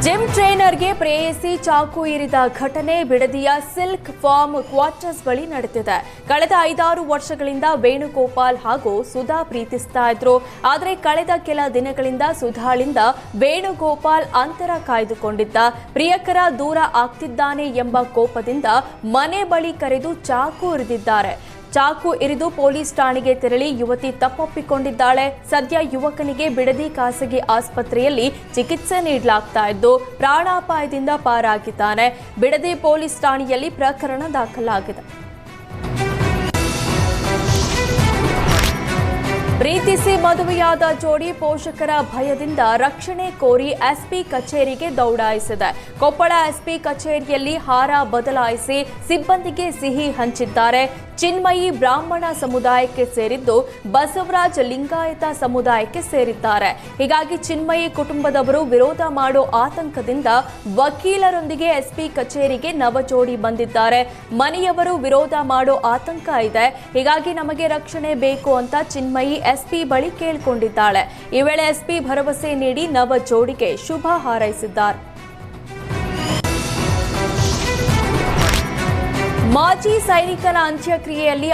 Gym ಟ್ರೇನರ್ಗೆ ಪ್ರೇಯಸಿ ಚಾಕು ಇರಿದ ಘಟನೆ ಬಿಡದಿಯ ಸಿಲ್ಕ್ ಫಾರ್ಮ್ ಕ್ವಾರ್ಟರ್ಸ್ ಬಳಿ ನಡೆದಿದೆ. ಕಳೆದ 5-6 ವರ್ಷಗಳಿಂದ ವೇಣುಗೋಪಾಲ್ ಹಾಗೂ ಸುಧಾ ಪ್ರೀತಿಸ್ತಾ ಇದ್ರು. ಆದರೆ ಕಳೆದ ಕೆಲ ದಿನಗಳಿಂದ ಸುಧಾಳಿಂದ ವೇಣುಗೋಪಾಲ್ ಅಂತರ ಕಾಯ್ದುಕೊಂಡಿದ್ದ. ಪ್ರಿಯಕರ ದೂರ ಆಗ್ತಿದ್ದಾನೆ ಎಂಬ ಕೋಪದಿಂದ ಮನೆ ಬಳಿ ಕರೆದು ಚಾಕು ಇರಿದಿದ್ದಾರೆ. ಚಾಕು ಇರಿದು ಪೊಲೀಸ್ ಠಾಣೆಗೆ ತೆರಳಿ ಯುವತಿ ತಪ್ಪೊಪ್ಪಿಕೊಂಡಿದ್ದಾಳೆ. ಸದ್ಯ ಯುವಕನಿಗೆ ಬಿಡದಿ ಖಾಸಗಿ ಆಸ್ಪತ್ರೆಯಲ್ಲಿ ಚಿಕಿತ್ಸೆ ನೀಡಲಾಗ್ತಾ ಇದ್ದು ಪ್ರಾಣಾಪಾಯದಿಂದ ಪಾರಾಗಿದ್ದಾನೆ. ಬಿಡದಿ ಪೊಲೀಸ್ ಠಾಣೆಯಲ್ಲಿ ಪ್ರಕರಣ ದಾಖಲಾಗಿದೆ. ಪ್ರೀತಿಸಿ ಮದುವೆಯಾದ ಜೋಡಿ ಪೋಷಕರ ಭಯದಿಂದ ರಕ್ಷಣೆ ಕೋರಿ ಎಸ್ಪಿ ಕಚೇರಿಗೆ ದೌಡಾಯಿಸಿದೆ. ಕೊಪ್ಪಳ ಎಸ್ಪಿ ಕಚೇರಿಯಲ್ಲಿ ಹಾರ ಬದಲಾಯಿಸಿ ಸಿಬ್ಬಂದಿಗೆ ಸಿಹಿ ಹಂಚಿದ್ದಾರೆ. ಚಿನ್ಮಯಿ ಬ್ರಾಹ್ಮಣ ಸಮುದಾಯಕ್ಕೆ ಸೇರಿದ್ದು ಬಸವರಾಜ್ ಲಿಂಗಾಯತ ಸಮುದಾಯಕ್ಕೆ ಸೇರಿದ್ದಾರೆ. ಹೀಗಾಗಿ ಚಿನ್ಮಯಿ ಕುಟುಂಬದವರು ವಿರೋಧ ಮಾಡೋ ಆತಂಕದಿಂದ ವಕೀಲರೊಂದಿಗೆ ಎಸ್ಪಿ ಕಚೇರಿಗೆ ನವಜೋಡಿ ಬಂದಿದ್ದಾರೆ. ಮನೆಯವರು ವಿರೋಧ ಮಾಡೋ ಆತಂಕ ಇದೆ, ಹೀಗಾಗಿ ನಮಗೆ ರಕ್ಷಣೆ ಬೇಕು ಅಂತ ಚಿನ್ಮಯಿ ಎಸ್ಪಿ ಬಳಿ ಕೇಳಿಕೊಂಡಿದ್ದಾಳೆ. ಈ ವೇಳೆ ಎಸ್ಪಿ ಭರವಸೆ ನೀಡಿ ನವ ಜೋಡಿಗೆ ಶುಭ ಹಾರೈಸಿದ್ದಾರೆ. ಮಾಜಿ ಸೈನಿಕನ ಅಂತ್ಯಕ್ರಿಯೆಯಲ್ಲಿ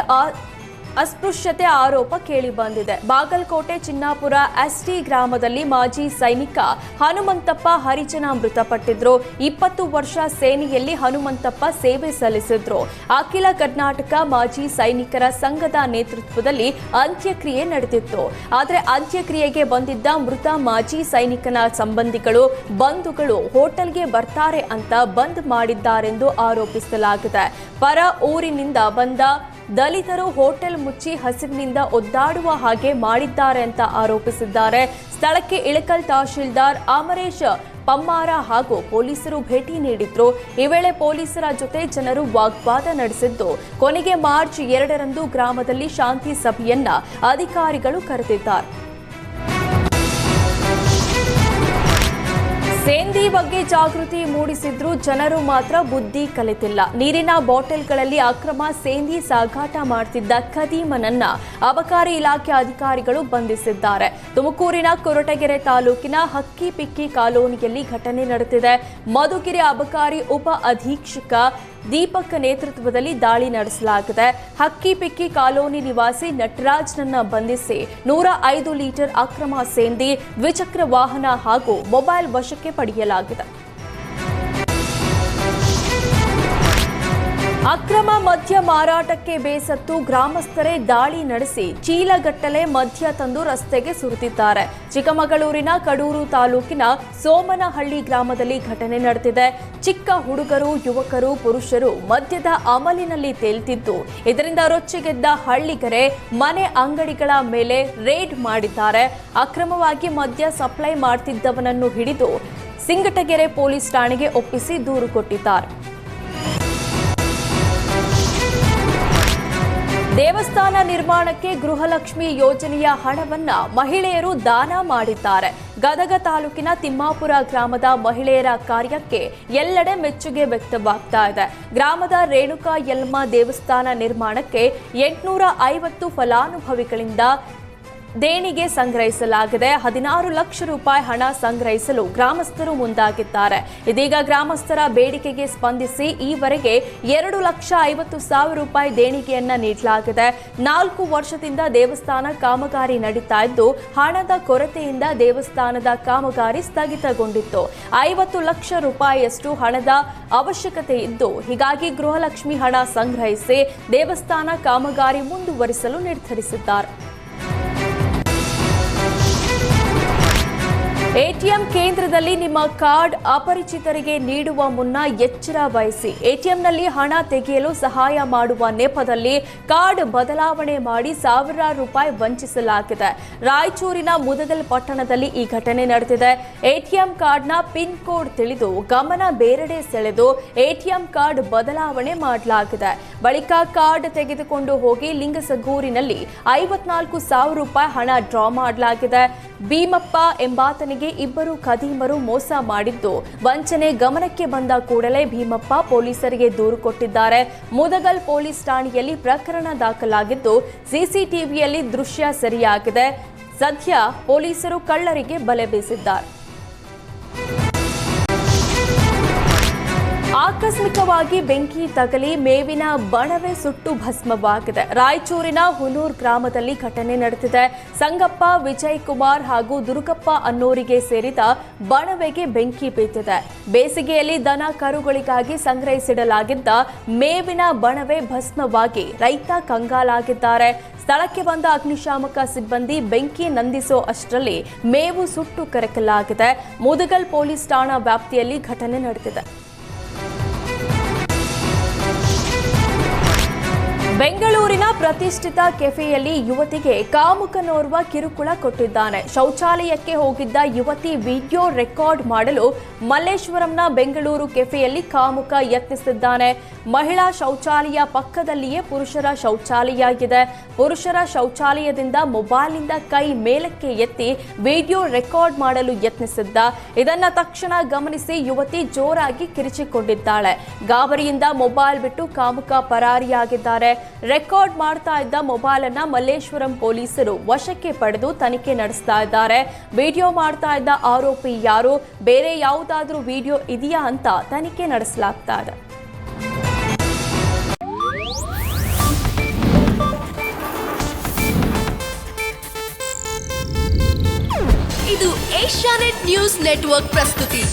ಅಸ್ಪೃಶ್ಯತೆ ಆರೋಪ ಕೇಳಿಬಂದಿದೆ. ಬಾಗಲಕೋಟೆ ಚಿನ್ನಾಪುರ ಎಸ್ಟಿ ಗ್ರಾಮದಲ್ಲಿ ಮಾಜಿ ಸೈನಿಕ ಹನುಮಂತಪ್ಪ ಹರಿಜನ ಮೃತಪಟ್ಟಿದ್ರು. 20 ವರ್ಷ ಸೇನೆಯಲ್ಲಿ ಹನುಮಂತಪ್ಪ ಸೇವೆ ಸಲ್ಲಿಸಿದ್ರು. ಅಖಿಲ ಕರ್ನಾಟಕ ಮಾಜಿ ಸೈನಿಕರ ಸಂಘದ ನೇತೃತ್ವದಲ್ಲಿ ಅಂತ್ಯಕ್ರಿಯೆ ನಡೆದಿತ್ತು. ಆದರೆ ಅಂತ್ಯಕ್ರಿಯೆಗೆ ಬಂದಿದ್ದ ಮೃತ ಮಾಜಿ ಸೈನಿಕನ ಸಂಬಂಧಿಗಳು ಬಂಧುಗಳು ಹೋಟೆಲ್ಗೆ ಬರ್ತಾರೆ ಅಂತ ಬಂದ್ ಮಾಡಿದ್ದಾರೆಂದು ಆರೋಪಿಸಲಾಗಿದೆ. ಪರ ಊರಿನಿಂದ ಬಂದ ದಲಿತರು ಹೋಟೆಲ್ ಮುಚ್ಚಿ ಹಸಿವಿನಿಂದ ಒದ್ದಾಡುವ ಹಾಗೆ ಮಾಡಿದ್ದಾರೆ ಅಂತ ಆರೋಪಿಸಿದ್ದಾರೆ. ಸ್ಥಳಕ್ಕೆ ಇಳಕಲ್ ತಹಶೀಲ್ದಾರ್ ಅಮರೇಶ್ ಪಮ್ಮಾರ ಹಾಗೂ ಪೊಲೀಸರು ಭೇಟಿ ನೀಡಿದ್ರು. ಈ ವೇಳೆ ಪೊಲೀಸರ ಜೊತೆ ಜನರು ವಾಗ್ವಾದ ನಡೆಸಿದ್ದು ಕೊನೆಗೆ ಮಾರ್ಚ್ 2ರಂದು ಗ್ರಾಮದಲ್ಲಿ ಶಾಂತಿ ಸಭೆಯನ್ನ ಅಧಿಕಾರಿಗಳು ಕರೆದಿದ್ದಾರೆ. ಸೇಂದಿ ಬಗ್ಗೆ ಜಾಗೃತಿ ಮೂಡಿಸಿದ್ರೂ ಜನರು ಮಾತ್ರ ಬುದ್ಧಿ ಕಲಿತಿಲ್ಲ. ನೀರಿನ ಬಾಟಲ್ಗಳಲ್ಲಿ ಅಕ್ರಮ ಸೇಂದಿ ಸಾಗಾಟ ಮಾಡ್ತಿದ್ದ ಖದೀಮನನ್ನ ಅಬಕಾರಿ ಇಲಾಖೆ ಅಧಿಕಾರಿಗಳು ಬಂಧಿಸಿದ್ದಾರೆ. ತುಮಕೂರಿನ ಕೊರಟಗೆರೆ ತಾಲೂಕಿನ ಹಕ್ಕಿಪಿಕ್ಕಿ ಕಾಲೋನಿಯಲ್ಲಿ ಘಟನೆ ನಡೆದಿದೆ. ಮಧುಗಿರಿ ಅಬಕಾರಿ ಉಪ ಅಧೀಕ್ಷಕ ದೀಪಕ್ ನೇತೃತ್ವದಲ್ಲಿ ದಾಳಿ ನಡೆಸಲಾಗಿದೆ. ಹಕ್ಕಿಪಿಕ್ಕಿ ಕಾಲೋನಿ ನಿವಾಸಿ ನಟರಾಜ್ನನ್ನ ಬಂಧಿಸಿ 105 ಲೀಟರ್ ಅಕ್ರಮ ಸೇಂದಿ, ದ್ವಿಚಕ್ರ ವಾಹನ ಹಾಗೂ ಮೊಬೈಲ್ ವಶಕ್ಕೆ ಪಡೆಯಲಾಗಿದೆ. ಅಕ್ರಮ ಮದ್ಯ ಮಾರಾಟಕ್ಕೆ ಬೇಸತ್ತು ಗ್ರಾಮಸ್ಥರೇ ದಾಳಿ ನಡೆಸಿ ಚೀಲಗಟ್ಟಲೆ ಮದ್ಯ ತಂದು ರಸ್ತೆಗೆ ಸುರಿದಿದ್ದಾರೆ. ಚಿಕ್ಕಮಗಳೂರಿನ ಕಡೂರು ತಾಲೂಕಿನ ಸೋಮನಹಳ್ಳಿ ಗ್ರಾಮದಲ್ಲಿ ಘಟನೆ ನಡೆದಿದೆ. ಚಿಕ್ಕ ಹುಡುಗರು, ಯುವಕರು, ಪುರುಷರು ಮದ್ಯದ ಅಮಲಿನಲ್ಲಿ ತೇಲ್ತಿದ್ದು ಇದರಿಂದ ರೊಚ್ಚಿಗೆದ್ದ ಹಳ್ಳಿಗರೆ ಮನೆ ಅಂಗಡಿಗಳ ಮೇಲೆ ರೇಡ್ ಮಾಡಿದ್ದಾರೆ. ಅಕ್ರಮವಾಗಿ ಮದ್ಯ ಸಪ್ಲೈ ಮಾಡ್ತಿದ್ದವನನ್ನು ಹಿಡಿದು ಸಿಂಗಟಗೆರೆ ಪೊಲೀಸ್ ಠಾಣೆಗೆ ಒಪ್ಪಿಸಿ ದೂರು ಕೊಟ್ಟಿದ್ದಾರೆ. ದೇವಸ್ಥಾನ ನಿರ್ಮಾಣಕ್ಕೆ ಗೃಹಲಕ್ಷ್ಮಿ ಯೋಜನೆಯ ಹಣವನ್ನ ಮಹಿಳೆಯರು ದಾನ ಮಾಡಿದ್ದಾರೆ. ಗದಗ ತಾಲೂಕಿನ ತಿಮ್ಮಾಪುರ ಗ್ರಾಮದ ಮಹಿಳೆಯರ ಕಾರ್ಯಕ್ಕೆ ಎಲ್ಲೆಡೆ ಮೆಚ್ಚುಗೆ ವ್ಯಕ್ತವಾಗ್ತಾ ಇದೆ. ಗ್ರಾಮದ ರೇಣುಕಾ ಯಲ್ಲಮ್ಮ ದೇವಸ್ಥಾನ ನಿರ್ಮಾಣಕ್ಕೆ 850 ಫಲಾನುಭವಿಗಳಿಂದ ದೇಣಿಗೆ ಸಂಗ್ರಹಿಸಲಾಗಿದೆ. 16 ಲಕ್ಷ ರೂಪಾಯಿ ಹಣ ಸಂಗ್ರಹಿಸಲು ಗ್ರಾಮಸ್ಥರು ಮುಂದಾಗಿದ್ದಾರೆ. ಇದೀಗ ಗ್ರಾಮಸ್ಥರ ಬೇಡಿಕೆಗೆ ಸ್ಪಂದಿಸಿ ಈವರೆಗೆ 2,50,000 ರೂಪಾಯಿ ದೇಣಿಗೆಯನ್ನ ನೀಡಲಾಗಿದೆ. 4 ವರ್ಷದಿಂದ ದೇವಸ್ಥಾನ ಕಾಮಗಾರಿ ನಡೀತಾ ಇದ್ದು ಹಣದ ಕೊರತೆಯಿಂದ ದೇವಸ್ಥಾನದ ಕಾಮಗಾರಿ ಸ್ಥಗಿತಗೊಂಡಿತ್ತು. 50 ಲಕ್ಷ ರೂಪಾಯಿಯಷ್ಟು ಹಣದ ಅವಶ್ಯಕತೆ ಇದ್ದು ಹೀಗಾಗಿ ಗೃಹಲಕ್ಷ್ಮಿ ಹಣ ಸಂಗ್ರಹಿಸಿ ದೇವಸ್ಥಾನ ಕಾಮಗಾರಿ ಮುಂದುವರಿಸಲು ನಿರ್ಧರಿಸಿದ್ದಾರೆ. ಎಟಿಎಂ ಕೇಂದ್ರದಲ್ಲಿ ನಿಮ್ಮ ಕಾರ್ಡ್ ಅಪರಿಚಿತರಿಗೆ ನೀಡುವ ಮುನ್ನ ಎಚ್ಚರ ವಹಿಸಿ. ಎಟಿಎಂನಲ್ಲಿ ಹಣ ತೆಗೆಯಲು ಸಹಾಯ ಮಾಡುವ ನೆಪದಲ್ಲಿ ಕಾರ್ಡ್ ಬದಲಾವಣೆ ಮಾಡಿ ಸಾವಿರಾರು ರೂಪಾಯಿ ವಂಚಿಸಲಾಗಿದೆ. ರಾಯಚೂರಿನ ಮುದಗಲ್ ಪಟ್ಟಣದಲ್ಲಿ ಈ ಘಟನೆ ನಡೆದಿದೆ. ಎಟಿಎಂ ಕಾರ್ಡ್ನ ಪಿನ್ ಕೋಡ್ ತಿಳಿದು ಗಮನ ಬೇರೆಡೆ ಸೆಳೆದು ಎಟಿಎಂ ಕಾರ್ಡ್ ಬದಲಾವಣೆ ಮಾಡಲಾಗಿದೆ. ಬಳಿಕ ಕಾರ್ಡ್ ತೆಗೆದುಕೊಂಡು ಹೋಗಿ ಲಿಂಗಸಗೂರಿನಲ್ಲಿ 54,000 ರೂಪಾಯಿ ಹಣ ಡ್ರಾ ಮಾಡಲಾಗಿದೆ. ಭೀಮಪ್ಪ ಎಂಬಾತನಿಗೆ ಇಬ್ಬರು ಖದೀಮರು ಮೋಸ ಮಾಡಿದ್ದು ವಂಚನೆ ಗಮನಕ್ಕೆ ಬಂದ ಕೂಡಲೇ ಭೀಮಪ್ಪ ಪೊಲೀಸರಿಗೆ ದೂರು ಕೊಟ್ಟಿದ್ದಾರೆ. ಮುದಗಲ್ ಪೊಲೀಸ್ ಠಾಣೆಯಲ್ಲಿ ಪ್ರಕರಣ ದಾಖಲಾಗಿದ್ದು ಸಿಸಿಟಿವಿಯಲ್ಲಿ ದೃಶ್ಯ ಸೆರೆಯಾಗಿದೆ. ಸದ್ಯ ಪೊಲೀಸರು ಕಳ್ಳರಿಗೆ ಬಲೆ ಬೀಸಿದ್ದಾರೆ. ಆಕಸ್ಮಿಕವಾಗಿ ಬೆಂಕಿ ತಗಲಿ ಮೇವಿನ ಬಣವೆ ಸುಟ್ಟು ಭಸ್ಮವಾಗಿದೆ. ರಾಯಚೂರಿನ ಹುನೂರ್ ಗ್ರಾಮದಲ್ಲಿ ಘಟನೆ ನಡೆದಿದೆ. ಸಂಗಪ್ಪ, ವಿಜಯ್ ಕುಮಾರ್ ಹಾಗೂ ದುರ್ಗಪ್ಪ ಅನ್ನೋರಿಗೆ ಸೇರಿದ ಬಣವೆಗೆ ಬೆಂಕಿ ಬಿದ್ದಿದೆ. ಬೇಸಿಗೆಯಲ್ಲಿ ದನ ಕರುಗಳಿಗಾಗಿ ಸಂಗ್ರಹಿಸಿಡಲಾಗಿದ್ದ ಮೇವಿನ ಬಣವೆ ಭಸ್ಮವಾಗಿ ರೈತ ಕಂಗಾಲಾಗಿದ್ದಾರೆ. ಸ್ಥಳಕ್ಕೆ ಬಂದ ಅಗ್ನಿಶಾಮಕ ಸಿಬ್ಬಂದಿ ಬೆಂಕಿ ನಂದಿಸೋ ಅಷ್ಟರಲ್ಲಿ ಮೇವು ಸುಟ್ಟು ಕರಕಲಾಗಿದೆ. ಮುದಗಲ್ ಪೊಲೀಸ್ ಠಾಣಾ ವ್ಯಾಪ್ತಿಯಲ್ಲಿ ಘಟನೆ ನಡೆದಿದೆ. ಬೆಂಗಳೂರಿನ ಪ್ರತಿಷ್ಠಿತ ಕೆಫೆಯಲ್ಲಿ ಯುವತಿಗೆ ಕಾಮುಕನೋರ್ವ ಕಿರುಕುಳ ಕೊಟ್ಟಿದ್ದಾನೆ. ಶೌಚಾಲಯಕ್ಕೆ ಹೋಗಿದ್ದ ಯುವತಿ ವಿಡಿಯೋ ರೆಕಾರ್ಡ್ ಮಾಡಲು ಮಲ್ಲೇಶ್ವರಂನ ಬೆಂಗಳೂರು ಕೆಫೆಯಲ್ಲಿ ಕಾಮುಕ ಯತ್ನಿಸಿದ್ದಾನೆ. ಮಹಿಳಾ ಶೌಚಾಲಯ ಪಕ್ಕದಲ್ಲಿಯೇ ಪುರುಷರ ಶೌಚಾಲಯ ಇದೆ. ಪುರುಷರ ಶೌಚಾಲಯದಿಂದ ಮೊಬೈಲ್ನಿಂದ ಕೈ ಮೇಲಕ್ಕೆ ಎತ್ತಿ ವಿಡಿಯೋ ರೆಕಾರ್ಡ್ ಮಾಡಲು ಯತ್ನಿಸಿದ್ದ. ಇದನ್ನ ತಕ್ಷಣ ಗಮನಿಸಿ ಯುವತಿ ಜೋರಾಗಿ ಕಿರಿಚಿಕೊಂಡಿದ್ದಾಳೆ. ಗಾಬರಿಯಿಂದ ಮೊಬೈಲ್ ಬಿಟ್ಟು ಕಾಮುಕ ಪರಾರಿಯಾಗಿದ್ದಾರೆ. ರೆಕಾರ್ಡ್ ಮಾಡ್ತಾ ಇದ್ದ ಮೊಬೈಲ್ ಅನ್ನ ಮಲ್ಲೇಶ್ವರಂ ಪೊಲೀಸರು ವಶಕ್ಕೆ ಪಡೆದು ತನಿಖೆ ನಡೆಸ್ತಾ ಇದ್ದಾರೆ. ವಿಡಿಯೋ ಮಾಡ್ತಾ ಇದ್ದ ಆರೋಪಿ ಯಾರು, ಬೇರೆ ಯಾವುದಾದ್ರೂ ವಿಡಿಯೋ ಇದೆಯಾ ಅಂತ ತನಿಖೆ ನಡೆಸಲಾಗ್ತಾ ಇದೆ. ಇದು ಏಷ್ಯಾನೆಟ್ ನ್ಯೂಸ್ ನೆಟ್ವರ್ಕ್ ಪ್ರಸ್ತುತಿ.